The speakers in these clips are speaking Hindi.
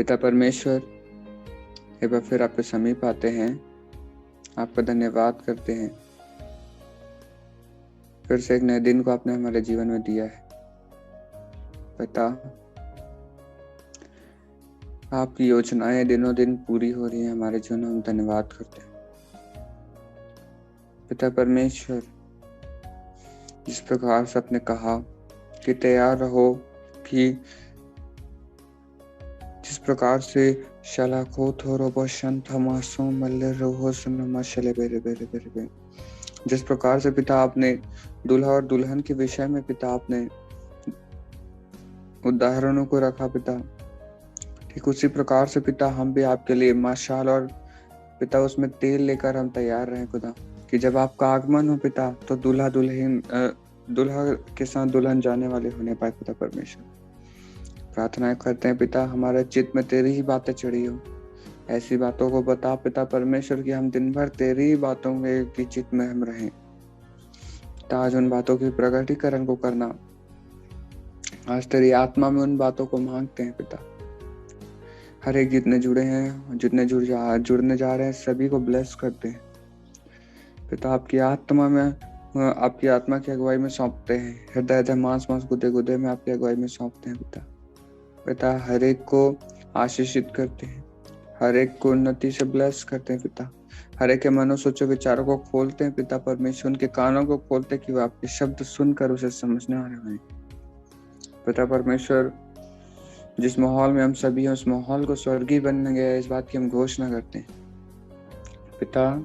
पिता परमेश्वर, एक बार फिर आपके समीप आते हैं, आपका धन्यवाद करते हैं। फिर से एक नए दिन को आपने हमारे जीवन में दिया है। पिता, आपकी योजनाएं दिनों दिन पूरी हो रही हैं हमारे जीवन में, हम धन्यवाद करते हैं। पिता परमेश्वर, जिस प्रकार से आपने कहा कि तैयार रहो, कि जिस प्रकार से शलाखो थोरो बशंत हमासो मल्ले रोहो सुनमा शले बेरे बेरे बेरे बेरे, जिस प्रकार से पिता आपने दूल्हा और दुल्हन के विषय में पिता आपने उदाहरणों को रखा पिता, ठीक उसी प्रकार से पिता हम भी आपके लिए मशाल और पिता उसमें तेल लेकर हम तैयार रहें खुदा, कि जब आपका आगमन हो पिता तो दूल्हा के साथ दुल्हन जाने वाले होने पाए। पिता परमेश्वर, प्रार्थनाएं करते हैं पिता, हमारे चित्त में तेरी ही बातें चढ़ी हो, ऐसी बातों को बता पिता परमेश्वर कि हम दिन भर तेरी ही बातों के चित्त में हम रहें। आज उन बातों की प्रकटीकरण को करना, आज तेरी आत्मा में उन बातों को मांगते हैं पिता। हर एक जितने जुड़े हैं, जितने जुड़ने जा रहे हैं, सभी को ब्लेस करते हैं पिता। आपकी आत्मा की अगुवाई में सौंपते हैं, हृदय मांस गुदे गुदे में आपकी अगुवाई में सौंपते हैं पिता। हर एक को आशीषित करते हैं, हर एक को उन्नति से ब्लेस करते हैं पिता। हर एक के मनो सोचो विचारों को खोलते हैं पिता परमेश्वर, उनके कानों को खोलते कि वो आपके शब्द सुनकर उसे समझने वाले बने। पिता परमेश्वर, जिस माहौल में हम सभी हैं उस माहौल को स्वर्गीय बनने गया, इस बात की हम घोषणा करते हैं पिता।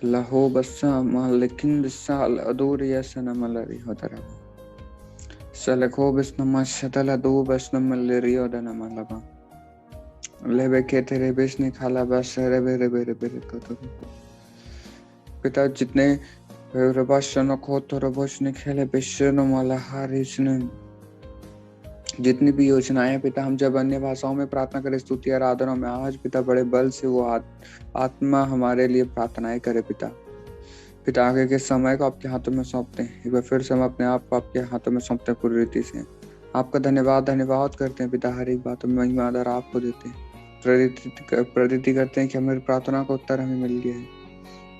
लहो बस्सा मालिकिन बिस्सा अदूर यसना मलरी होतरा सलखो बिस्नमा शतला दो बस्नम लेरियो दना मलबा लेबे के तेरे बेचने खाला बस रे बेरे बेरे बेरे तो पिता, जितने रबाशनो को तो रबोशने खेले बेशनो माला हारिसने, जितनी भी योजनाएं पिता, हम जब अन्य भाषाओं में प्रार्थना करें, स्तुति आराधना में, आज पिता बड़े बल से वो आत्मा हमारे लिए प्रार्थनाएं करे पिता आगे के समय को आपके हाथों में सौंपते हैं। एक बार फिर से हम अपने आप को आपके हाथों में सौंपते हैं पूरी रीति से। आपका धन्यवाद करते हैं पिता, हर एक बातों में महिमा आदर आपको देते हैं, प्रतीति करते हैं कि हमारी प्रार्थना का उत्तर हमें मिल गया है।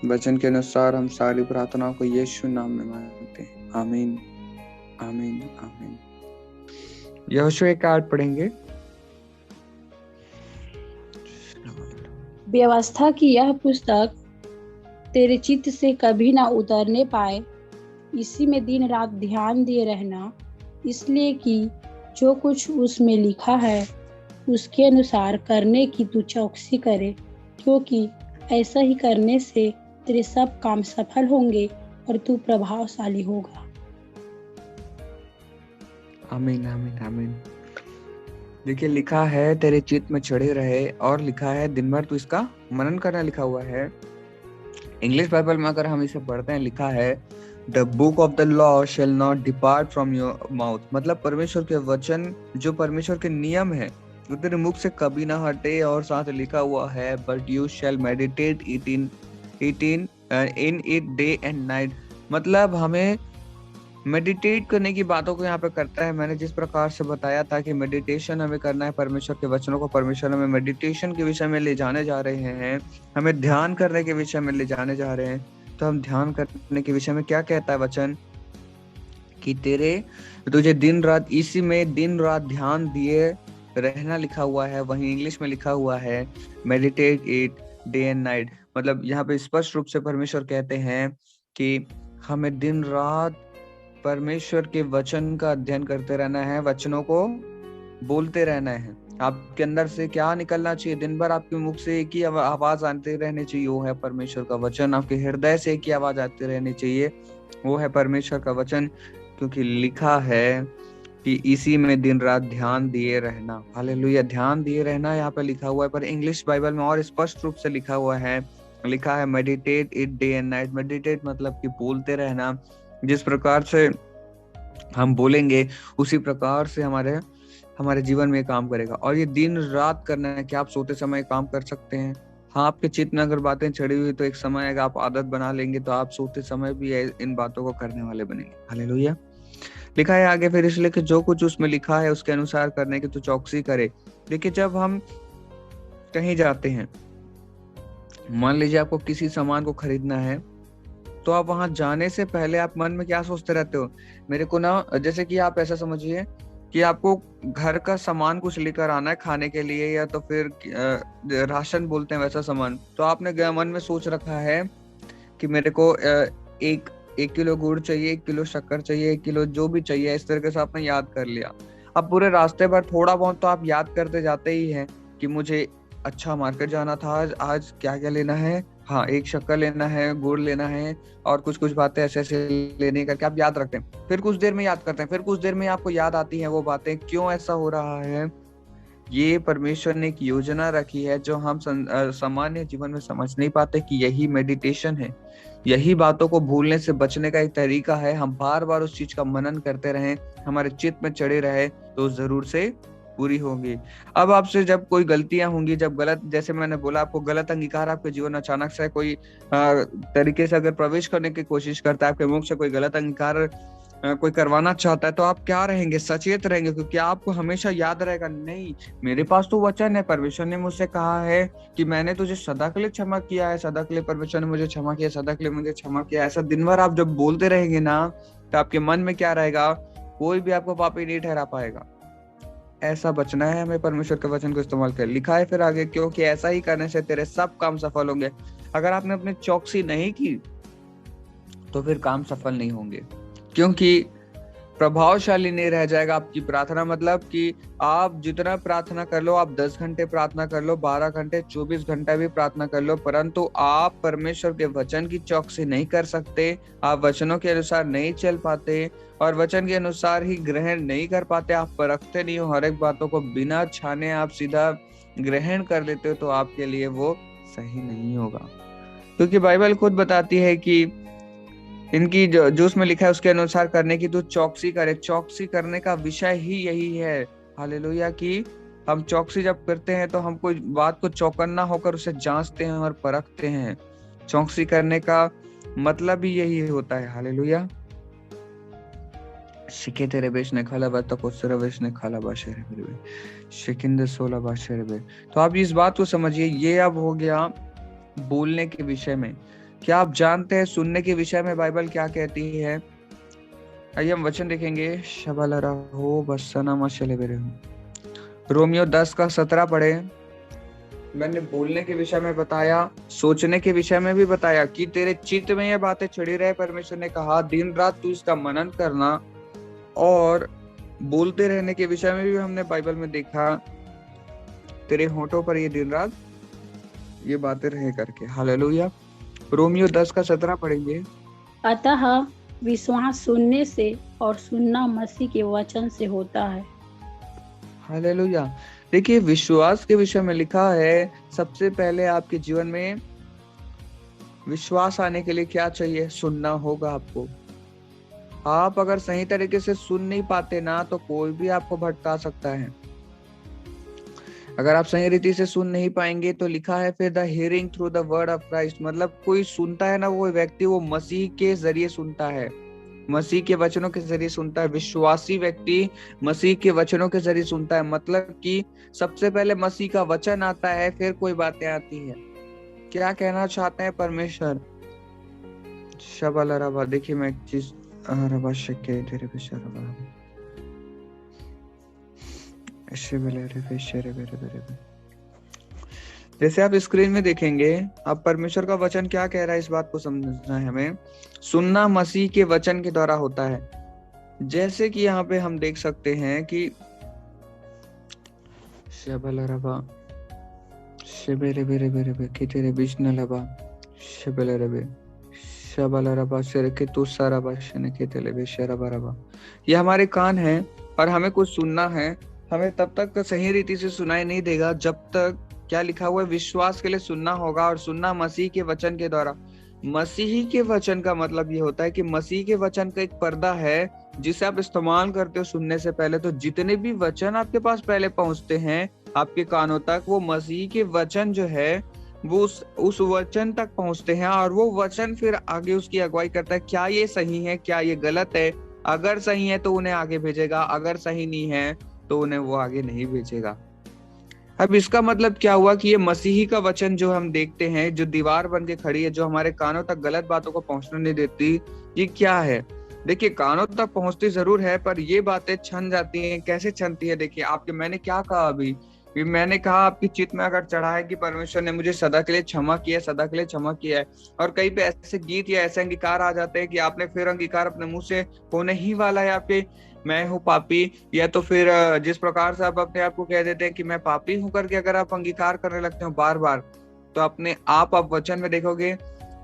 वचन के अनुसार हम सारी प्रार्थनाओं को यीशु नाम में मांगते हैं, आमीन आमीन आमीन। यहोशू 1:8 पढ़ेंगे। व्यवस्था की यह पुस्तक तेरे चित्त से कभी ना उतरने पाए, इसी में दिन रात ध्यान दिए रहना, इसलिए कि जो कुछ उसमें लिखा है उसके अनुसार करने की तू चौकसी करे, क्योंकि ऐसा ही करने से तेरे सब काम सफल होंगे और तू प्रभावशाली होगा। आमीन आमीन आमीन। देखिए, लिखा है तेरे चित्त में चढ़े रहे, और लिखा है दिन भर तू इसका मनन करना, लिखा हुआ है। इंग्लिश बाइबल में अगर हम इसे पढ़ते हैं, लिखा है the book of the law shall not depart from your mouth, मतलब परमेश्वर के वचन, जो परमेश्वर के नियम है, वो तेरे मुख से कभी ना हटे। और साथ लिखा हुआ है but you shell meditate in it day and night, मतलब हमें मेडिटेट करने की बातों को यहाँ पे करता है। मैंने जिस प्रकार से बताया था कि मेडिटेशन हमें करना है, परमेश्वर के वचनों को परमेश्वर हमें मेडिटेशन के विषय में ले जाने जा रहे हैं, हमें ध्यान करने के विषय में ले जाने जा रहे हैं। तो हम ध्यान करने के विषय में क्या कहता है वचन, कि तुझे दिन रात इसी में दिन रात ध्यान दिए रहना, लिखा हुआ है। वहीं इंग्लिश में लिखा हुआ है meditate it day and night, मतलब यहाँ पे स्पष्ट रूप से परमेश्वर कहते हैं कि हमें दिन रात परमेश्वर के वचन का अध्ययन करते रहना है, वचनों को बोलते रहना है। आपके अंदर से क्या निकलना चाहिए, दिन भर आपके मुख से एक ही आवाज आती रहनी चाहिए, वो है परमेश्वर का वचन। आपके हृदय से एक ही आवाज आती रहनी चाहिए, वो है परमेश्वर का वचन, क्योंकि लिखा है कि इसी में दिन रात ध्यान दिए रहना। हालेलुया, ध्यान दिए रहना यहाँ पे लिखा हुआ है। पर इंग्लिश बाइबल में और स्पष्ट रूप से लिखा है meditate it day and night. Meditate मतलब कि बोलते रहना, जिस प्रकार से हम बोलेंगे उसी प्रकार से हमारे जीवन में काम करेगा। और ये दिन रात करना है कि आप सोते समय काम कर सकते हैं। हाँ, आपके चित्त में अगर बातें चढ़ी हुई तो एक समय अगर आप आदत बना लेंगे तो आप सोते समय भी इन बातों को करने वाले बनेंगे। हालेलुया। लिखा है आगे फिर इसलिए कि जो कुछ उसमें लिखा है उसके अनुसार करने की तू चौकसी करे। देखिए जब हम कहीं जाते हैं, मान लीजिए आपको किसी सामान को खरीदना है, तो आप वहां जाने से पहले आप मन में क्या सोचते रहते हो, मेरे को ना, जैसे कि आप ऐसा समझिए कि आपको घर का सामान कुछ लेकर आना है खाने के लिए, या तो फिर राशन बोलते हैं वैसा सामान, तो आपने मन में सोच रखा है कि मेरे को एक 1 किलो गुड़ चाहिए, 1 किलो शक्कर चाहिए, 1 किलो जो भी चाहिए, इस तरीके से आपने याद कर लिया। अब पूरे रास्ते भर थोड़ा बहुत तो आप याद करते जाते ही हैं कि मुझे अच्छा मार्केट जाना था, आज आज क्या क्या लेना है, हाँ एक शक्कर लेना है, गुड़ लेना है, और कुछ कुछ बातें ऐसे ऐसे लेने करके आप याद रखते हैं। फिर कुछ देर में याद करते हैं, फिर कुछ देर में आपको याद आती है वो बातें। क्यों ऐसा हो रहा है? ये परमेश्वर ने एक योजना रखी है जो हम सामान्य जीवन में समझ नहीं पाते कि यही मेडिटेशन है, यही बातों को भूलने से बचने का एक तरीका है। हम बार बार उस चीज का मनन करते रहें, हमारे चित्त में चढ़े रहे, तो जरूर से पूरी होगी। अब आपसे जब कोई गलतियां होंगी, जब गलत, जैसे मैंने बोला आपको, गलत अंगीकार आपके जीवन में अचानक से कोई तरीके से अगर प्रवेश करने की कोशिश करता है आपके मुख से, कोई गलत अंगीकार कोई करवाना चाहता है, तो आप क्या रहेंगे? सचेत रहेंगे, क्योंकि आपको हमेशा याद रहेगा, नहीं मेरे पास तो वचन है, परमेश्वर ने मुझसे कहा है कि मैंने तुझे सदा के लिए क्षमा किया है, सदा के लिए परमेश्वर ने मुझे क्षमा किया, सदा के लिए मुझे क्षमा किया। ऐसा दिन भर आप जब बोलते रहेंगे ना, तो आपके मन में क्या रहेगा? कोई भी आपको पापी नहीं ठहरा पाएगा। ऐसा बचना है हमें, परमेश्वर के वचन को इस्तेमाल कर। लिखा है फिर आगे, क्योंकि ऐसा ही करने से तेरे सब काम सफल होंगे। अगर आपने अपनी चौकसी नहीं की तो फिर काम सफल नहीं होंगे, क्योंकि प्रभावशाली नहीं रह जाएगा आपकी प्रार्थना। मतलब कि आप जितना प्रार्थना कर लो, आप 10 घंटे प्रार्थना कर लो, 12 घंटे, 24 घंटा भी प्रार्थना कर लो, परंतु आप परमेश्वर के वचन की चौकसी नहीं कर सकते, आप वचनों के अनुसार नहीं चल पाते, और वचन के अनुसार ही ग्रहण नहीं कर पाते, आप परखते नहीं हो हर एक बातों को, बिना छाने आप सीधा ग्रहण कर लेते हो, तो आपके लिए वो सही नहीं होगा। क्योंकि बाइबल खुद बताती है कि इनकी जो उसमें लिखा है उसके अनुसार करने की तो चौकसी करे। चौकसी करने का विषय ही यही है, हालेलुया, कि हम चौकसी जब करते हैं तो हम कोई बात को चौकन्ना होकर उसे जांचते हैं और परखते हैं। चौकसी करने का मतलब ही यही होता है, हालेलुया। शिके तेरे बेश ने खाला बात को सरवेश ने खाला बाशरे बे शिकिंद 16 बाशरे बे। तो आप इस बात को समझिए, ये अब हो गया बोलने के विषय में। क्या आप जानते हैं सुनने के विषय में बाइबल क्या कहती है? आइए हम वचन देखेंगे। रोमियो 10:17 पढ़े। मैंने बोलने के विषय में बताया, सोचने के विषय में भी बताया कि तेरे चित्त में ये बातें चढ़ी रहे। परमेश्वर ने कहा दिन रात तू इसका मनन करना, और बोलते रहने के विषय में भी हमने बाइबल में देखा, तेरे होठों पर ये दिन रात ये बातें रहे करके, हालेलुया। रोमियो 10:17 पढ़ेंगे। अतः विश्वास सुनने से और सुनना मसीह के वचन से होता है। हालेलुया। देखिए विश्वास के विषय में लिखा है, सबसे पहले आपके जीवन में विश्वास आने के लिए क्या चाहिए? सुनना होगा आपको। आप अगर सही तरीके से सुन नहीं पाते ना, तो कोई भी आपको भटका सकता है। अगर आप सही रीति से सुन नहीं पाएंगे, तो लिखा है फिर the hearing through the word of Christ, मतलब कोई सुनता है ना, वो व्यक्ति वो मसीह के जरिए सुनता है, मसीह के वचनों के जरिए सुनता है। विश्वासी व्यक्ति मसीह के वचनों के जरिए सुनता है, मतलब कि सबसे पहले मसीह का वचन आता है, फिर कोई बातें आती है। क्या कहना चाहते हैं परमेश्वर? शबल रबा। देखिए मैं एक चीज रबा शके तेरे रबा जैसे आप स्क्रीन में देखेंगे, अब परमेश्वर का वचन क्या कह रहा है, इस बात को समझना है हमें। सुनना मसीह के वचन के द्वारा होता है। जैसे कि यहाँ पे हम देख सकते हैं कि ये हमारे कान हैं और हमें कुछ सुनना है। हमें तब तक सही रीति से सुनाई नहीं देगा जब तक, क्या लिखा हुआ है, विश्वास के लिए सुनना होगा, और सुनना मसीह के वचन के द्वारा। मसीह के वचन का मतलब ये होता है कि मसीह के वचन का एक पर्दा है जिसे आप इस्तेमाल करते हो सुनने से पहले। तो जितने भी वचन आपके पास पहले पहुंचते हैं आपके कानों तक, वो मसीह के वचन जो है वो उस वचन तक पहुंचते हैं, और वो वचन फिर आगे उसकी अगुवाई करता है, क्या ये सही है, क्या ये गलत है, अगर सही है तो उन्हें आगे भेजेगा, अगर सही नहीं है तो उन्हें वो आगे नहीं भेजेगा। अब इसका मतलब क्या हुआ कि ये मसीही का वचन जो हम देखते हैं, जो दीवार बन के खड़ी है, जो हमारे कानों तक गलत बातों को पहुंचने नहीं देती, ये क्या है? देखिए, कानों तक पहुंचती जरूर है, पर ये बातें छन जाती हैं। कैसे छनती है? देखिए, आपके मैंने क्या कहा अभी कि मैंने कहा आपकी चित्त में अगर चढ़ा है कि परमेश्वर ने मुझे सदा के लिए क्षमा किया है, सदा के लिए क्षमा किया है, और कहीं पे ऐसे गीत या ऐसे अंगीकार आ जाते हैं कि आपने फिर अंगीकार अपने मुंह से होने ही वाला है आपके, मैं हूँ पापी, या तो फिर जिस प्रकार से आप अपने आप को कह देते हैं कि मैं पापी हूं करके अगर आप अंगीकार करने लगते हो बार बार, तो अपने आप वचन में देखोगे,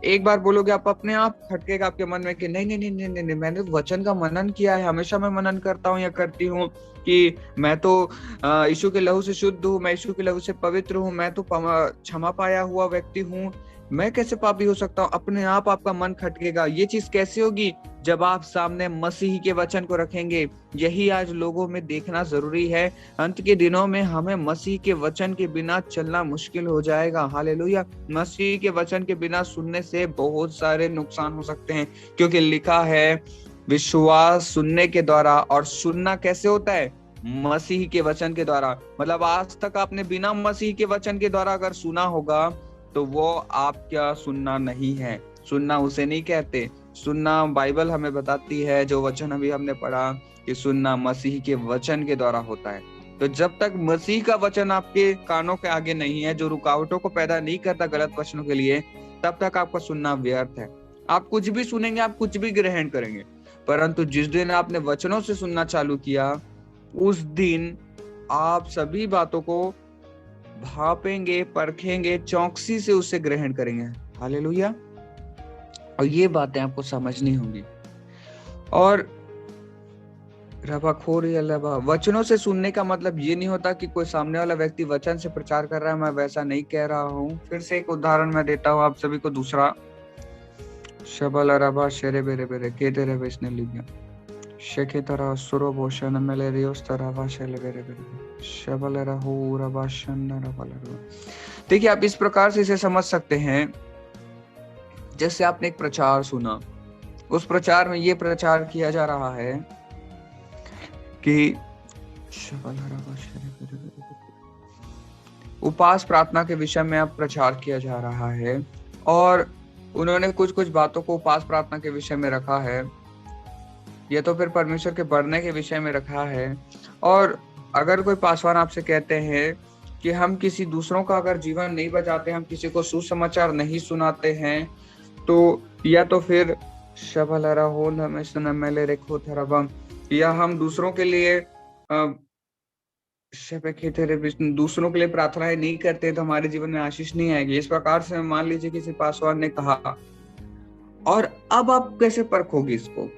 एक बार बोलोगे आप अपने आप खटकेगा आपके मन में कि नहीं नहीं नहीं नहीं नहीं, नहीं मैंने वचन का मनन किया है, हमेशा मैं मनन करता हूँ या करती हूँ कि मैं तो यीशु के लहू से शुद्ध हूँ, मैं यीशु के लहू से पवित्र हूँ, मैं तो क्षमा पाया हुआ व्यक्ति हूँ, मैं कैसे पापी हो सकता हूँ? अपने आप आपका मन खटकेगा। ये चीज कैसे होगी? जब आप सामने मसीह के वचन को रखेंगे। यही आज लोगों में देखना जरूरी है। अंत के दिनों में हमें मसीह के वचन के बिना चलना मुश्किल हो जाएगा। हालेलुया। मसीह के वचन के बिना सुनने से बहुत सारे नुकसान हो सकते हैं, क्योंकि लिखा है विश्वास सुनने के द्वारा, और सुनना कैसे होता है? मसीह के वचन के द्वारा। मतलब आज तक आपने बिना मसीह के वचन के द्वारा अगर सुना होगा तो वो आपका सुनना नहीं है। सुनना उसे नहीं कहते। सुनना बाइबल हमें बताती है, जो वचन अभी हमने पढ़ा, कि सुनना मसीह के वचन के द्वारा होता है। तो जब तक मसीह का वचन आपके कानों के आगे नहीं है, जो रुकावटों को पैदा नहीं करता गलत वचनों के लिए, तब तक आपका सुनना व्यर्थ है। आप कुछ भी सुनेंगे, आप कुछ भी ग्रहण करेंगे, परंतु जिस दिन आपने वचनों से सुनना चालू किया, उस दिन आप सभी बातों को भापेंगे, परखेंगे, चौकसी से उसे ग्रहण करेंगे। हालेलुया। और ये बातें आपको समझनी होंगी। और वचनों से सुनने का मतलब ये नहीं होता कि कोई सामने वाला व्यक्ति वचन से प्रचार कर रहा है, मैं वैसा नहीं कह रहा हूँ। फिर से एक उदाहरण मैं देता हूँ आप सभी को, दूसरा शबल रबा शेरे बेरे बेरे केते रे बेसने लिया शेखे तरह सुरो भोषण मेले रियोस तरह वाशेले बेरे बेरे शबल रहू रबा शन रबल। देखिए, आप इस प्रकार से इसे समझ सकते हैं, जैसे आपने एक प्रचार सुना, उस प्रचार में ये प्रचार किया जा रहा है कि उपास प्रार्थना के विषय में अब प्रचार किया जा रहा है, और उन्होंने कुछ कुछ बातों को उपास प्रार्थना के विषय में रखा है, या तो फिर परमेश्वर के बढ़ने के विषय में रखा है। और अगर कोई पासवान आपसे कहते हैं कि हम किसी दूसरों का अगर जीवन नहीं बचाते, हम किसी को सुसमाचार नहीं सुनाते हैं, तो या तो फिर या हम दूसरों के लिए दूसरों के लिए प्रार्थनाएं नहीं करते, तो हमारे जीवन में आशीष नहीं आएगी। इस प्रकार से मान लीजिए किसी पासवान ने कहा, और अब आप कैसे परखोगे इसको?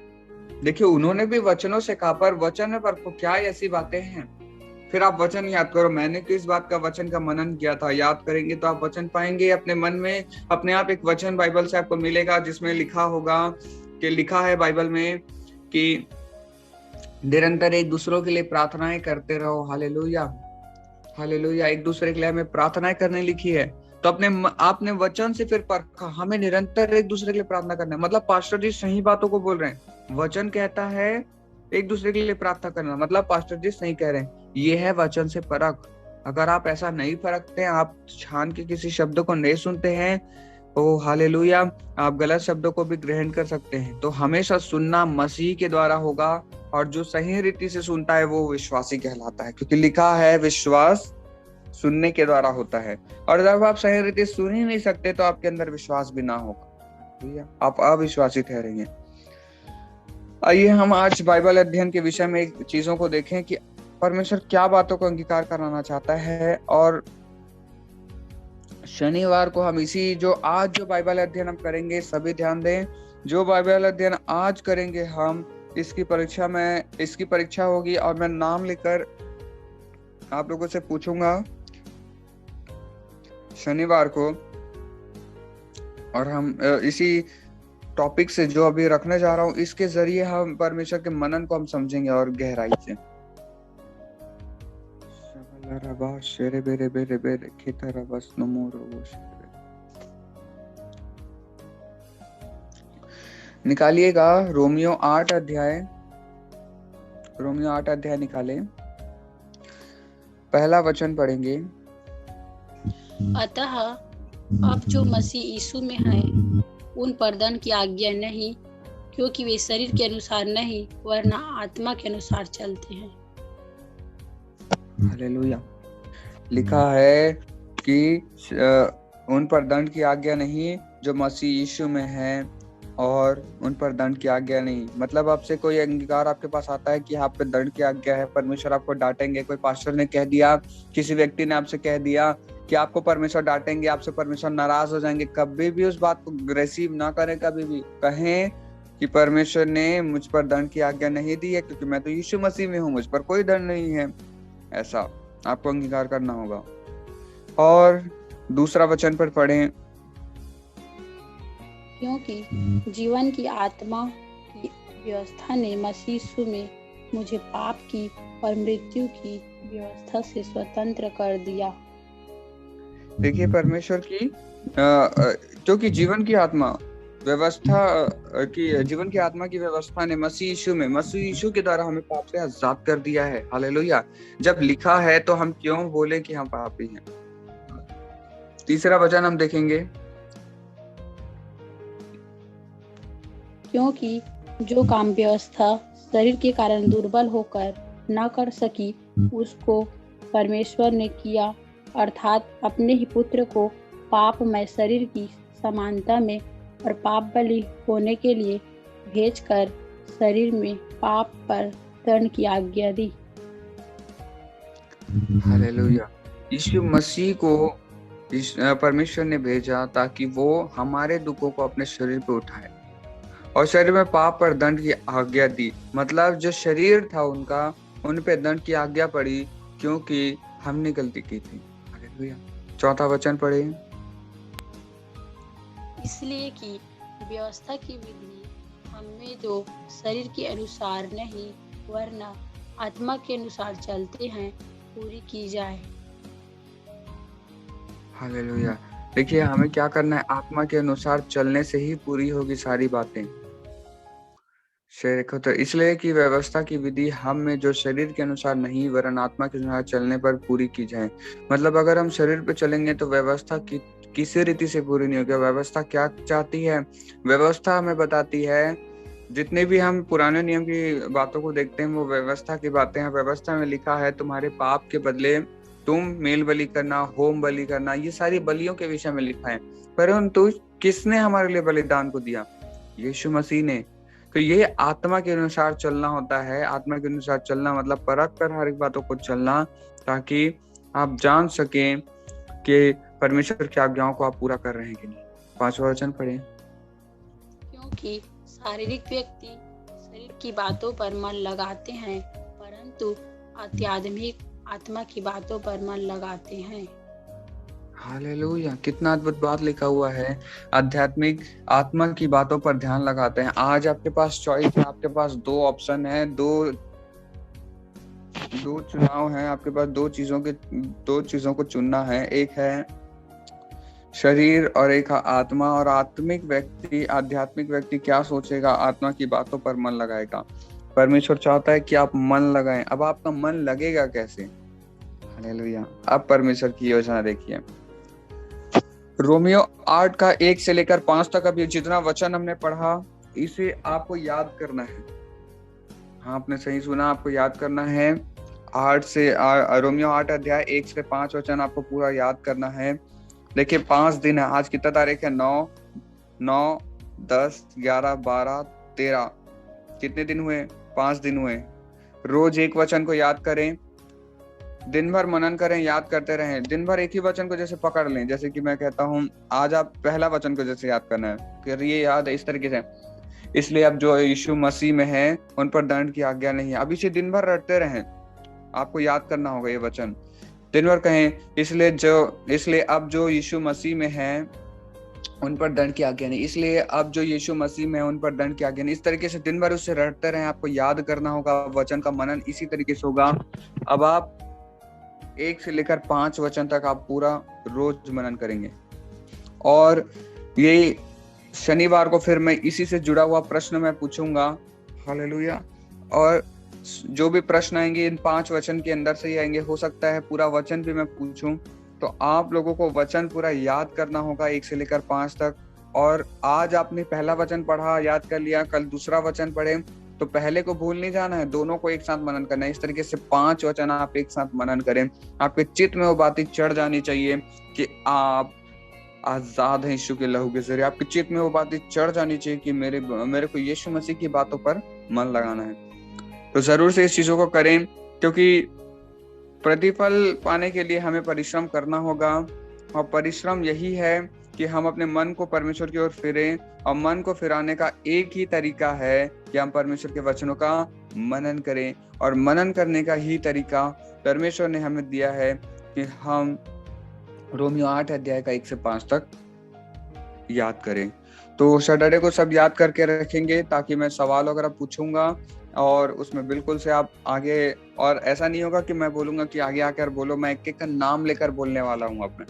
देखिए, उन्होंने भी वचनों से कहा, पर वचन में परखो क्या ऐसी बातें हैं। फिर आप वचन याद करो, मैंने किस बात का वचन का मनन किया था, याद करेंगे तो आप वचन पाएंगे अपने मन में। अपने आप एक वचन बाइबल से आपको मिलेगा, जिसमें लिखा होगा कि लिखा है बाइबल में कि निरंतर एक दूसरों के लिए प्रार्थनाएं करते रहो। Hallelujah, hallelujah. एक दूसरे के लिए हमें प्रार्थनाएं करने लिखी है। तो आपने वचन से फिर परखा, हमें निरंतर एक दूसरे के लिए प्रार्थना करना है। मतलब पास्टर जी सही बातों को बोल रहे हैं। वचन कहता है एक दूसरे के लिए प्रार्थना करना, मतलब पास्टर जी सही कह रहे हैं। ये है वचन से परख। अगर आप ऐसा नहीं परखते, आप छान के किसी शब्द को नहीं सुनते हैं, ओ हालेलुया, आप गलत शब्दों को भी ग्रहण कर सकते हैं। तो हमेशा सुनना मसीह के द्वारा होगा, और जो सही रीति से सुनता है वो विश्वासी कहलाता है, क्योंकि लिखा है विश्वास सुनने के द्वारा होता है। और जब आप सही रीति सुन ही नहीं सकते, तो आपके अंदर विश्वास भी ना होगा, आप अविश्वासी ठहरेंगे। आइए हम आज बाइबल अध्ययन के विषय में एक चीजों को देखें कि परमेश्वर क्या बातों को अंगीकार कराना चाहता है। और शनिवार को हम इसी जो बाइबल अध्ययन हम करेंगे, सभी ध्यान दें, जो बाइबल अध्ययन आज करेंगे हम, इसकी परीक्षा होगी, और मैं नाम लेकर आप लोगों से पूछूंगा शनिवार को, और हम इसी टॉपिक से जो अभी रखने जा रहा हूं, इसके जरिए हम परमेश्वर के मनन को हम समझेंगे और गहराई से। निकालिएगा रोमियो 8 अध्याय रोमियो 8 अध्याय निकाले, पहला वचन पढ़ेंगे। अतः अब जो मसीह यीशु में है उन पर दंड की आज्ञा नहीं, क्योंकि वे शरीर के अनुसार नहीं वरना आत्मा के अनुसार चलते हैं। हालेलुया। लिखा है कि उन पर दंड की आज्ञा नहीं जो मसीह यीशु में है, और उन पर दंड की आज्ञा नहीं। मतलब आपसे कोई अंगीकार आपके पास आता है कि आप पे दंड की आज्ञा है, परमेश्वर आपको डांटेंगे, कोई पास्टर ने कह दिया, किसी व्यक्ति ने आपसे कह दिया कि आपको परमेश्वर डांटेंगे, आपसे परमेश्वर नाराज हो जाएंगे, कभी भी उस बात को रिसीव ना करें। कभी भी कहें कि परमेश्वर ने मुझ पर दंड की आज्ञा नहीं दी है, क्योंकि मैं तो यीशु मसीह में हूँ, मुझ पर कोई दंड नहीं है। ऐसा आपको अंगीकार करना होगा। और दूसरा वचन पर पढ़ें। क्योंकि जीवन की आत्मा की व्यवस्था ने मसीह यीशु में मुझे पाप की और मृत्यु की व्यवस्था से स्वतंत्र कर दिया। देखिए, परमेश्वर की क्योंकि जीवन की आत्मा व्यवस्था की जीवन की आत्मा की व्यवस्था ने मसीह यीशु के द्वारा हमें पाप से आजाद कर दिया है। हालेलुया। जब लिखा है तो हम क्यों बोले कि हम पापी हैं। तीसरा वचन हम देखेंगे। क्योंकि जो काम व्यवस्था शरीर के कारण दुर्बल होकर न कर सकी, उसको परमेश्वर ने किया, अर्थात अपने ही पुत्र को पापमय शरीर की समानता में और पाप बलि होने के लिए भेजकर शरीर में पाप पर दंड की आज्ञा दी। हालेलुया। यीशु मसीह को परमेश्वर ने भेजा ताकि वो हमारे दुखों को अपने शरीर पे उठाए और शरीर में पाप पर दंड की आज्ञा दी। मतलब जो शरीर था उनका, उन पे दंड की आज्ञा पड़ी क्योंकि हमने गलती की थी। हालेलुया। चौथा वचन पढ़े। इसलिए कि व्यवस्था की विधि हमें जो शरीर के अनुसार नहीं वरना आत्मा के अनुसार चलते हैं पूरी की जाए। हालेलुया। देखिए, हमें क्या करना है, आत्मा के अनुसार चलने से ही पूरी होगी सारी बातें। देखो, तो इसलिए कि व्यवस्था की विधि हम में जो शरीर के अनुसार नहीं वरन आत्मा के अनुसार चलने पर पूरी की जाए। मतलब अगर हम शरीर पे चलेंगे तो व्यवस्था की किसी रीति से पूरी नहीं होगी। व्यवस्था क्या चाहती है? व्यवस्था हमें बताती है, जितने भी हम पुराने नियम की बातों को देखते हैं वो व्यवस्था की बातें हैं। व्यवस्था में लिखा है तुम्हारे पाप के बदले तुम मेल बलि करना, होम बलि करना, ये सारी बलियों के विषय में लिखा है। परंतु किसने हमारे लिए बलिदान को दिया? यीशु मसीह ने। तो ये आत्मा के अनुसार चलना होता है। आत्मा के अनुसार चलना मतलब परख कर हर एक बातों को चलना, ताकि आप जान सकें कि परमेश्वर की आज्ञाओं को आप पूरा कर रहे हैं कि नहीं। पांचवा वचन पढ़ें। क्योंकि शारीरिक व्यक्ति शरीर की बातों पर मन लगाते हैं, परंतु आध्यात्मिक आत्मा की बातों पर मन लगाते हैं। हालेलुया। कितना अद्भुत बात लिखा हुआ है। आध्यात्मिक आत्मा की बातों पर ध्यान लगाते हैं। आज आपके पास चॉइस है, आपके पास दो ऑप्शन है, दो चुनाव है। आपके पास दो चीजों को चुनना है। एक है शरीर और एक है आत्मा। और आध्यात्मिक व्यक्ति क्या सोचेगा? आत्मा की बातों पर मन लगाएगा। परमेश्वर चाहता है कि आप मन लगाएं। अब आपका मन लगेगा कैसे? हालेलुया। अब परमेश्वर की योजना देखिए। रोमियो 8 का 1 से लेकर 5 तक अब ये जितना वचन हमने पढ़ा इसे आपको याद करना है। हाँ, आपने सही सुना, आपको याद करना है। रोमियो 8 अध्याय 1 से 5 वचन आपको पूरा याद करना है। देखिए, 5 दिन है। आज कितना तारीख है? 9, 10, 11, 12, 13। कितने दिन हुए? 5 दिन हुए। रोज एक वचन को याद करें, दिन भर मनन करें, याद करते रहें। दिन भर एक ही वचन को जैसे पकड़ लें। जैसे कि मैं कहता हूँ आज आप पहला वचन को जैसे याद करना है, करिए याद इस तरीके से। इसलिए अब जो यीशु मसीह में है उन पर दंड की आज्ञा नहीं है। अब इसे दिन भर रटते रहें। आपको याद करना होगा ये वचन। दिन भर कहें, इसलिए अब जो यीशु मसीह में है उन पर दंड की आज्ञा नहीं। इसलिए अब जो यीशु मसीह में है उन पर दंड की आज्ञा नहीं। इस तरीके से दिन भर उससे रटते रहें। आपको याद करना होगा। वचन का मनन इसी तरीके से होगा। अब आप 1 से लेकर 5 वचन तक आप पूरा रोज मनन करेंगे। और ये शनिवार को फिर मैं इसी से जुड़ा हुआ प्रश्न मैं पूछूंगा। हालेलुया। और जो भी प्रश्न आएंगे इन 5 वचन के अंदर से ही आएंगे। हो सकता है पूरा वचन भी मैं पूछूं, तो आप लोगों को वचन पूरा याद करना होगा 1 से लेकर 5 तक। और आज आपने पहला वचन पढ़ा, याद कर लिया, कल दूसरा वचन पढ़े, तो पहले को भूल नहीं जाना है, दोनों को एक साथ मनन करना है। इस तरीके से 5 वचन आप एक साथ मनन करें। आपके चित्त में वो बातें चढ़ जानी चाहिए कि आप आजाद हैं यीशु के लहू के जरिए। आपके चित्त में वो बातें चढ़ जानी चाहिए कि मेरे को यीशु मसीह की बातों पर मन लगाना है। तो जरूर से इस चीजों को करें, क्योंकि प्रतिफल पाने के लिए हमें परिश्रम करना होगा। और परिश्रम यही है कि हम अपने मन को परमेश्वर की ओर फिरें। और मन को फिराने का एक ही तरीका है कि हम परमेश्वर के वचनों का मनन करें। और मनन करने का ही तरीका परमेश्वर ने हमें दिया है कि हम रोमियो 8 अध्याय का 1 से 5 तक याद करें। तो सैटरडे को सब याद करके रखेंगे, ताकि मैं सवाल वगैरह पूछूंगा और उसमें बिल्कुल से आप आगे, और ऐसा नहीं होगा कि मैं बोलूंगा कि आगे आकर बोलो, मैं एक एक का नाम लेकर बोलने वाला हूँ। अपने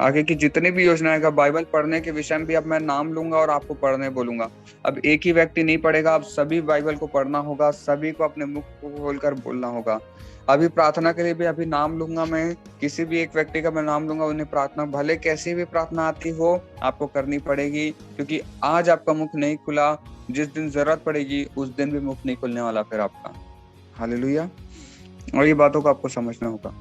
आगे की जितनी भी योजनाएं का बाइबल पढ़ने के विषय में भी अब मैं नाम लूंगा और आपको पढ़ने बोलूंगा। अब एक ही व्यक्ति नहीं पढ़ेगा, अब सभी बाइबल को पढ़ना होगा, सभी को अपने मुख को खोलकर बोलना होगा। अभी प्रार्थना के लिए भी अभी नाम लूंगा, मैं किसी भी एक व्यक्ति का मैं नाम लूंगा, उन्हें प्रार्थना भले कैसी भी प्रार्थना आती हो आपको करनी पड़ेगी, क्योंकि आज आपका मुख नहीं खुला, जिस दिन जरूरत पड़ेगी उस दिन भी मुख नहीं खुलने वाला फिर आपका। हालेलुया। और ये बातों को आपको समझना होगा।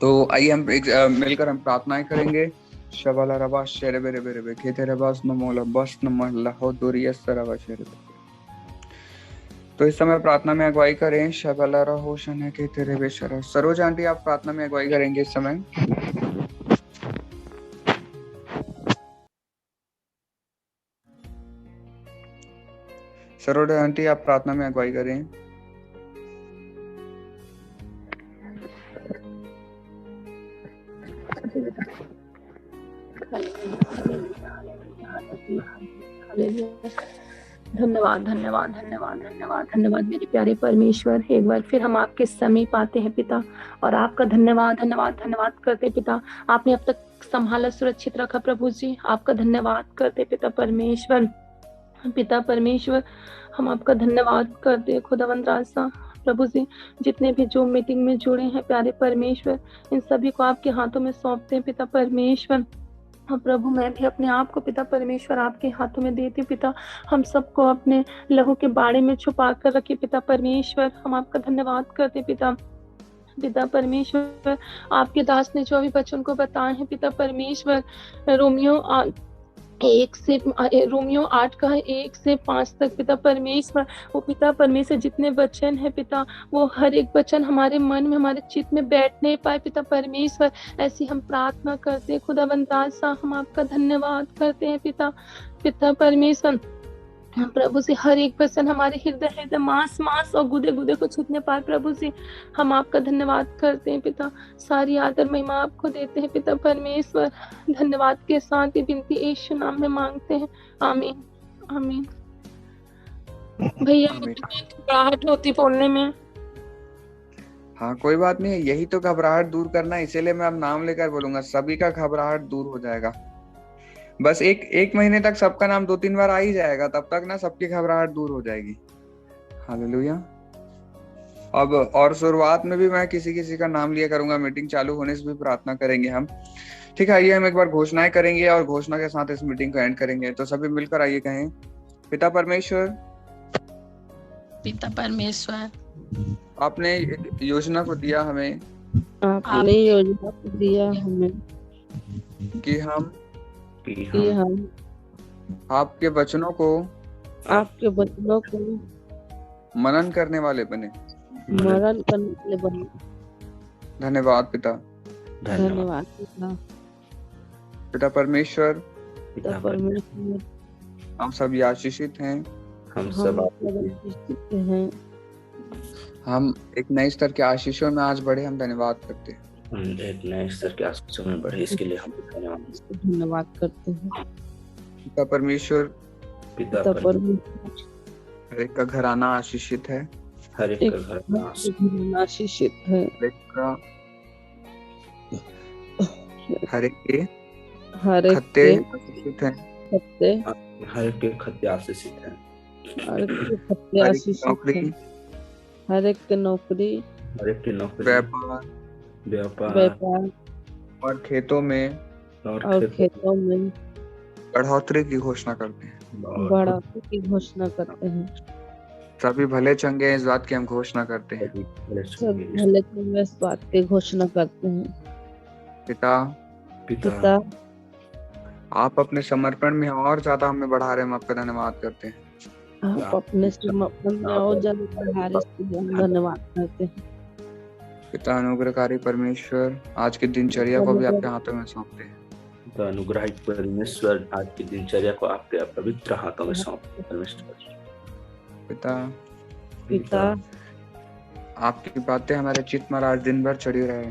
तो आइए हम मिलकर हम प्रार्थनाएं करेंगे। शबाला रबा शेरे बेरे बेरे बे खेते रबास नमोला बस नमला हो दुरियस रबा शेरे बे। तो इस समय प्रार्थना में अगुवाई करें। शबाला रहो शने के तेरे बेशरा। सरोज आंटी आप प्रार्थना में अगुवाई करेंगे इस समय। सरोज आंटी आप प्रार्थना में अगुवाई करें। धन्यवाद धन्यवाद धन्यवाद धन्यवाद धन्यवाद मेरे प्यारे परमेश्वर। एक बार फिर हम आपके समीप आते हैं पिता, और आपका धन्यवाद धन्यवाद धन्यवाद करते पिता। आपने अब तक संभाला, सुरक्षित रखा प्रभु जी, आपका धन्यवाद करते पिता परमेश्वर। पिता परमेश्वर हम आपका धन्यवाद करते खुदावंद राजा प्रभु जी। जितने भी जो मीटिंग में जुड़े हैं प्यारे परमेश्वर, इन सभी को आपके हाथों में सौंपते हैं पिता परमेश्वर। हाँ प्रभु, मैं भी अपने आप को पिता परमेश्वर आपके हाथों में देती पिता। हम सबको अपने लहू के बाड़े में छुपा कर रखे पिता परमेश्वर। हम आपका धन्यवाद करते पिता। पिता परमेश्वर, आपके दास ने जो भी वचन को बताए हैं पिता परमेश्वर, रोमियो 8 का 1 से 5 तक पिता परमेश्वर, वो पिता परमेश्वर जितने वचन है पिता, वो हर एक वचन हमारे मन में, हमारे चित्त में बैठ नहीं पाए पिता परमेश्वर। ऐसी हम प्रार्थना करते हैं खुदावंद राजा, हम आपका धन्यवाद करते हैं पिता परमेश्वर। प्रभु से हर एक वचन हमारे हृदय मांस और गुदे गुदे को छूटने पाए प्रभु से। हम आपका धन्यवाद करते हैं पिता। सारी आदर महिमा आपको देते हैं पिता परमेश्वर। धन्यवाद के साथ ही विनती यीशु नाम में मांगते हैं, आमीन आमीन। भैया घबराहट होती बोलने में। हाँ कोई बात नहीं, यही तो घबराहट दूर करना है, इसीलिए मैं अब नाम लेकर बोलूंगा, सभी का घबराहट दूर हो जाएगा। बस एक महीने तक सबका नाम 2-3 बार आ ही जाएगा, तब तक ना सबकी घबराहट दूर हो जाएगी। हालेलुया। अब और शुरुआत में भी मैं किसी का नाम लिया करूंगा, मीटिंग चालू होने से भी प्रार्थना करेंगे हम। ठीक है, आइए हम एक बार घोषणाएं करेंगे और घोषणा के साथ इस मीटिंग को एंड करेंगे। तो सभी मिलकर आइए कहें, पिता परमेश्वर, पिता परमेश्वर, आपने योजना को दिया हमें, आपने योजना को दिया हमें कि हम आपके वचनों को मनन करने वाले बने। धन्यवाद पिता। धन्यवाद पिता। पिता परमेश्वर, हम सब आशीषित हैं, हम सब आशीषित हैं। हम एक नए स्तर के आशीषों में आज बढ़े, हम धन्यवाद करते हैं। हम एक नए स्तर के आशीषों में बढ़े, इसके लिए हम धन्यवाद करते हैं। पिता परमेश्वर, हर एक का घराना आशीषित है, हर एक का घराना आशीषित है, हर एक के खत्ते आशीषित हैं, हर एक के खत्ते आशीषित हैं, हर एक के खत्ते आशीषित हैं, हर एक की नौकरी, हर एक की नौकरी, व्यापार व्यापार और खेतों में और खेतों में बढ़ोतरी की घोषणा करते हैं। बढ़ोतरी की घोषणा करते हैं। सभी भले चंगे हैं, इस बात की हम घोषणा करते हैं। सब भले चंगे इस बात की घोषणा करते हैं। पिता पिता, आप अपने समर्पण में और ज्यादा हमें बढ़ा रहे हैं, हम आपका धन्यवाद करते हैं। आप अपने समर्पण में और ज्यादा बढ़ा रहे, इसलिए हम धन्यवाद करते हैं। पिता अनुग्रहकारी परमेश्वर, आज की दिनचर्या को भी आपके हाथों में सौंपते हैं। पिता अनुग्रहित परमेश्वर, आज की दिनचर्या को आपके पवित्र हाथों में सौंपते हैं परमेश्वर। पिता, आपकी बातें हमारे चित्त में आज दिन भर चढ़ी रहे।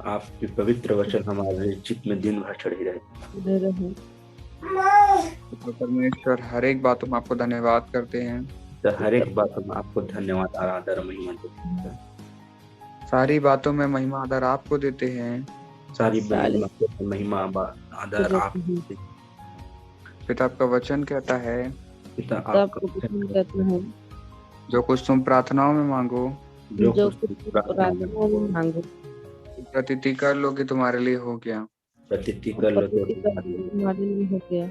आपके पवित्र वचन हमारे चित्त में दिन भर चढ़ी रहे। परमेश्वर, हर एक बातों में आपको धन्यवाद करते हैं। तो हर एक बात में आपको धन्यवाद, आदर, महिमा देते हैं। सारी बातों में महिमा आदर आपको देते हैं। सारी महिमा आदर आप। पिता, आपका वचन कहता है, पिता आपका वचन कहता है, जो कुछ तुम प्रार्थनाओं में मांगो, जो कुछ प्रार्थनाओं में मांगो, प्रतीति कर लो कि तुम्हारे लिए हो गया। प्रतीति कर लो तो तुम्हारे लिए हो गया।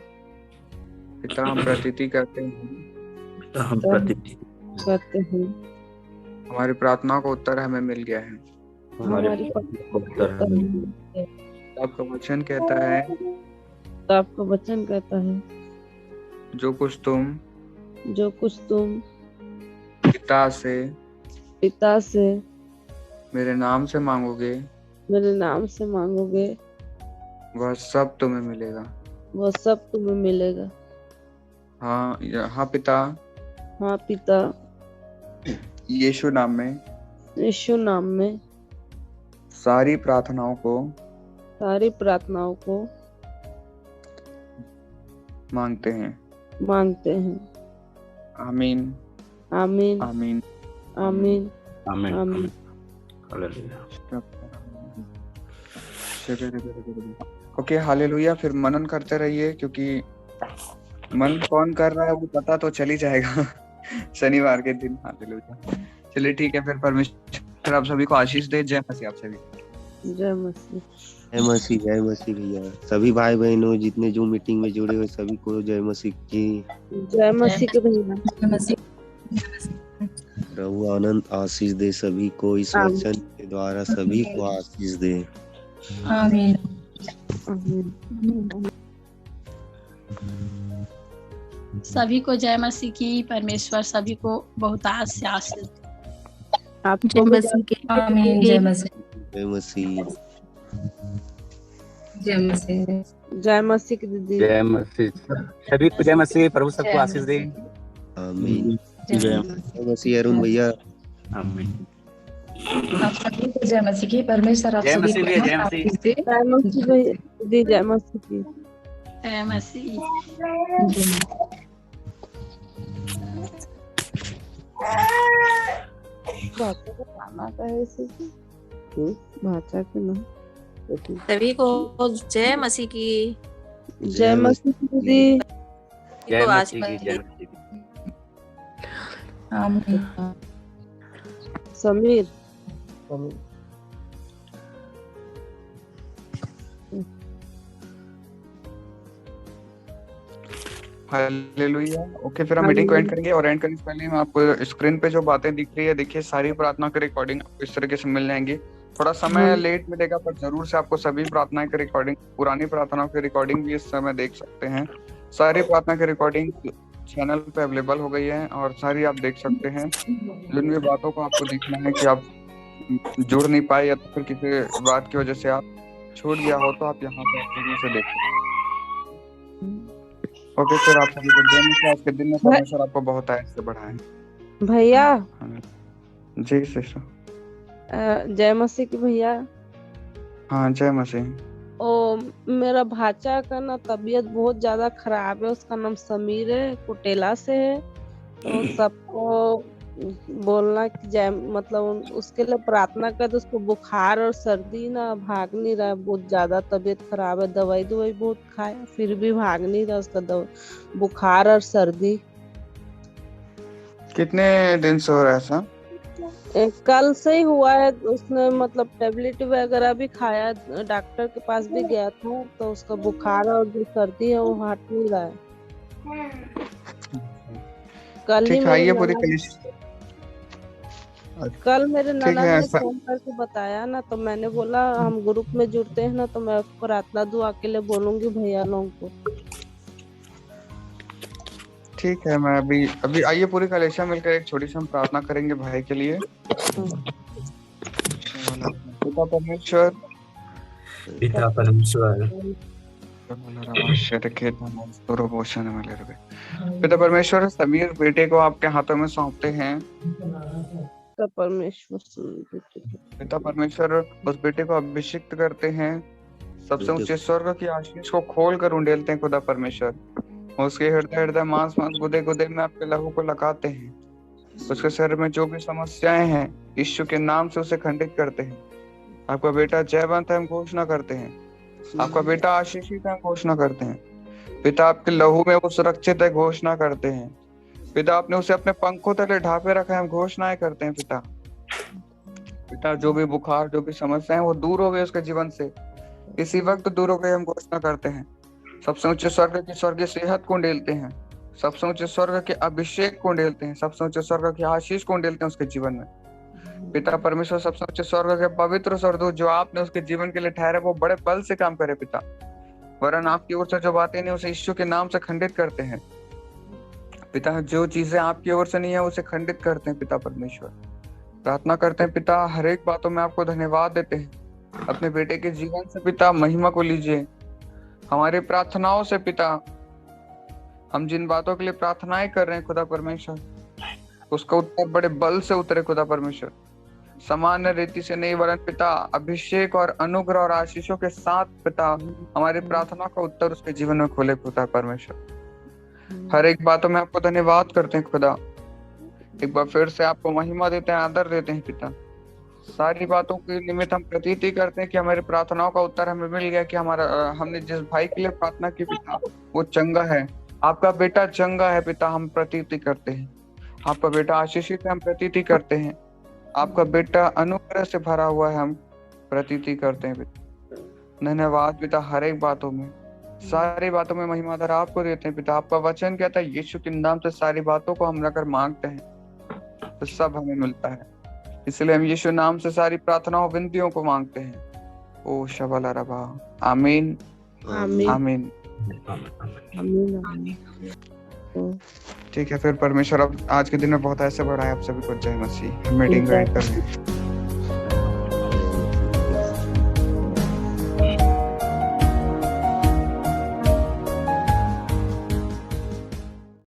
पिता, हम प्रतीति करते हैं, हम प्रतीति करते हैं, हमारी प्रार्थनाओं का उत्तर हमें मिल गया है। हमारी आपका वचन कहता है, तो आपका वचन कहता है, जो कुछ तुम पिता से मेरे नाम से मांगोगे, वह सब तुम्हें मिलेगा। हाँ पिता, यीशु नाम में सारी प्रार्थनाओं को मांगते हैं। आमीन, आमीन, आमीन, आमीन, आमीन, आमीन। Okay, hallelujah. फिर मनन करते रहिए, क्योंकि मन कौन कर रहा है वो पता तो चल ही जाएगा शनिवार के दिन। हालेलुया। चलिए ठीक है, फिर परमेश्वर आप सभी को आशीष दे। जय मसीह आप सभी। जय मसीह। जय मसीह, जय मसीह भैया। सभी भाई बहनों जितने जो मीटिंग में जुड़े हुए सभी को जय मसीह की। जय मसीह के भैया। प्रभु अनंत आशीष दे सभी को, इस वचन के द्वारा सभी को आशीष दे। आमीन। सभी को जय मसीह की। परमेश्वर सभी को बहुत आशीष दे। आपको मसीह की। आमीन। जय मसीह। जय मसीह। जय मसीह। जय मसीह की दीदी। जय मसीह। सभी को जय मसीह। प्रभु सबको आशीष दे। आमीन। जय मसीह अरुण भैया। आमीन। आप सभी को जय मसीह की। परमेश्वर आप सभी को जय मसीह। जय मसीह दीदी। जय मसीह की। जय मसीह। भाषा का नाम आता है इसे भाषा के नाम। सभी को जय मसीह की। जय मसीह दीदी। जय मसीह की। जय मसीह की। आमीन। समीर। हालेलुया। ओके, फिर हम मीटिंग को एंड करेंगे, और एंड करने से पहले हम आपको स्क्रीन पे जो बातें दिख रही है, देखिए सारी प्रार्थना की रिकॉर्डिंग आपको इस तरीके से मिल जाएंगी। थोड़ा समय लेट मिलेगा, पर जरूर से आपको सभी प्रार्थना की रिकॉर्डिंग, पुरानी प्रार्थनाओं की रिकॉर्डिंग भी इस समय देख सकते हैं। सारी प्रार्थना की रिकॉर्डिंग चैनल पे अवेलेबल हो गई है, और सारी आप देख सकते हैं। जिन भी बातों को आपको देखना है कि आप जुड़ नहीं पाए, या तो फिर किसी बात की वजह से आप छूट गया हो, तो आप यहाँ पे जरूर से देख सकते हैं। ओके, फिर आप सभी को जय मसीह। आज के दिन में परमेश्वर आपको बहुत आयत से बढ़ाए। भैया। जी सिस्टर। जय मसीह की भैया। हाँ, जय मसीह। ओ, मेरा भाचा का ना तबीयत बहुत ज्यादा खराब है। उसका नाम समीर है, कोटेला से है। तो सबको बोलना कि जय, मतलब उसके लिए प्रार्थना कर। तो उसको बुखार और सर्दी ना भाग नहीं रहा है, बहुत ज्यादा तबीयत खराब है। दवाई बहुत खाया, फिर भी भाग नहीं रहा उसका बुखार और सर्दी। कितने दिन से हो रहा है ऐसा? कल से ही हुआ है। उसने मतलब टेबलेट वगैरह भी खाया, डॉक्टर के पास भी गया था, तो उसका बुखार और जो सर्दी है वो हट नहीं रहा है। कल ही ठीक है, मेरे आइए पूरी ननद कलिश कल मेरे ठीक है ननद ने ऐसा फोन करके बताया ना, तो मैंने बोला हम ग्रुप में जुड़ते हैं ना, तो मैं प्रार्थना दुआ के लिए बोलूंगी भैया लोगों को। ठीक है, मैं अभी अभी आइए पूरी कलेशा मिलकर एक छोटी सी हम प्रार्थना करेंगे भाई के लिए। पिता परमेश्वर, पिता परमेश्वर, पिता परमेश्वर, समीर बेटे को आपके हाथों में सौंपते हैं। तो परमेश्वर पिता परमेश्वर उस बेटे को अभिषिक्त करते हैं, सबसे ऊंचे स्वर्ग की आशीष को खोल कर उंडेलते हैं खुदा परमेश्वर। उसके हृदय मांस गुदे गुदे में आपके लहू को लगाते हैं। उसके शरीर में जो भी समस्याएं हैं यीशु के नाम से उसे खंडित करते हैं। आपका बेटा जयवंत है, हम घोषणा करते हैं। आपका बेटा आशीषित है, हम घोषणा करते हैं। पिता आपके लहू में वो सुरक्षित है, घोषणा करते हैं। पिता आपने उसे अपने पंखों तले ढांपे रखा है, हम घोषणाएं करते हैं। पिता जो भी बुखार, जो भी समस्याएं वो दूर हो गए उसके जीवन से, इसी वक्त दूर हो गए, हम घोषणा करते हैं। सबसे ऊंचे स्वर्ग की स्वर्गीय सेहत को उंडेलते हैं, सबसे ऊंचे स्वर्ग के अभिषेक को उंडेलते हैं, सबसे ऊंचे स्वर्ग की आशीष को उंडेलते हैं उसके जीवन में। पिता परमेश्वर, सबसे ऊंचे स्वर्ग के पवित्र स्वर्गदूत जो आपने उसके जीवन के लिए ठहरे, वो बड़े बल से काम करे पिता। वरन आपकी ओर से जो बातें नहीं उसे यीशु के नाम से खंडित करते हैं पिता। जो चीजें आपकी ओर से नहीं है उसे खंडित करते हैं पिता परमेश्वर। प्रार्थना करते हैं पिता, हर एक बातों में आपको धन्यवाद देते हैं। अपने बेटे के जीवन से पिता महिमा को लीजिए। हमारी प्रार्थनाओं से पिता, हम जिन बातों के लिए प्रार्थनाएं कर रहे हैं खुदा परमेश्वर, उसका उत्तर बड़े बल से उतरे खुदा परमेश्वर। सामान्य रीति से नहीं, वरन पिता अभिषेक और अनुग्रह और आशीषों के साथ पिता हमारी प्रार्थना का उत्तर उसके जीवन में खोले खुदा परमेश्वर। हर एक बातों में आपको धन्यवाद करते हैं खुदा। एक बार फिर से आपको महिमा देते हैं, आदर देते हैं पिता। सारी बातों के निमित्त हम प्रतीति करते हैं कि हमारी प्रार्थनाओं का उत्तर हमें मिल गया, कि हमने जिस भाई के लिए प्रार्थना की पिता वो चंगा है, आपका बेटा चंगा है पिता, हम प्रतीति करते हैं। आपका बेटा आशीषित है, हम प्रतीति करते हैं। आपका बेटा अनुग्रह से भरा हुआ है, हम प्रतीति करते हैं पिता। धन्यवाद पिता, हर एक बातों में, सारी बातों में महिमादार आपको देते हैं पिता। आपका वचन कहता है यीशु के नाम से सारी बातों को हम रखकर मांगते हैं तो सब हमें मिलता है। इसलिए हम यीशु नाम से सारी प्रार्थनाओं विनतियों को मांगते हैं। ओ शबला रबा, आमीन आमीन आमीन। आमीन। ठीक है, फिर परमेश्वर अब आज के दिन में बहुत ऐसे बढ़ाए आप सभी को। जय मसीह। मीटिंग एंड कर रहे हैं।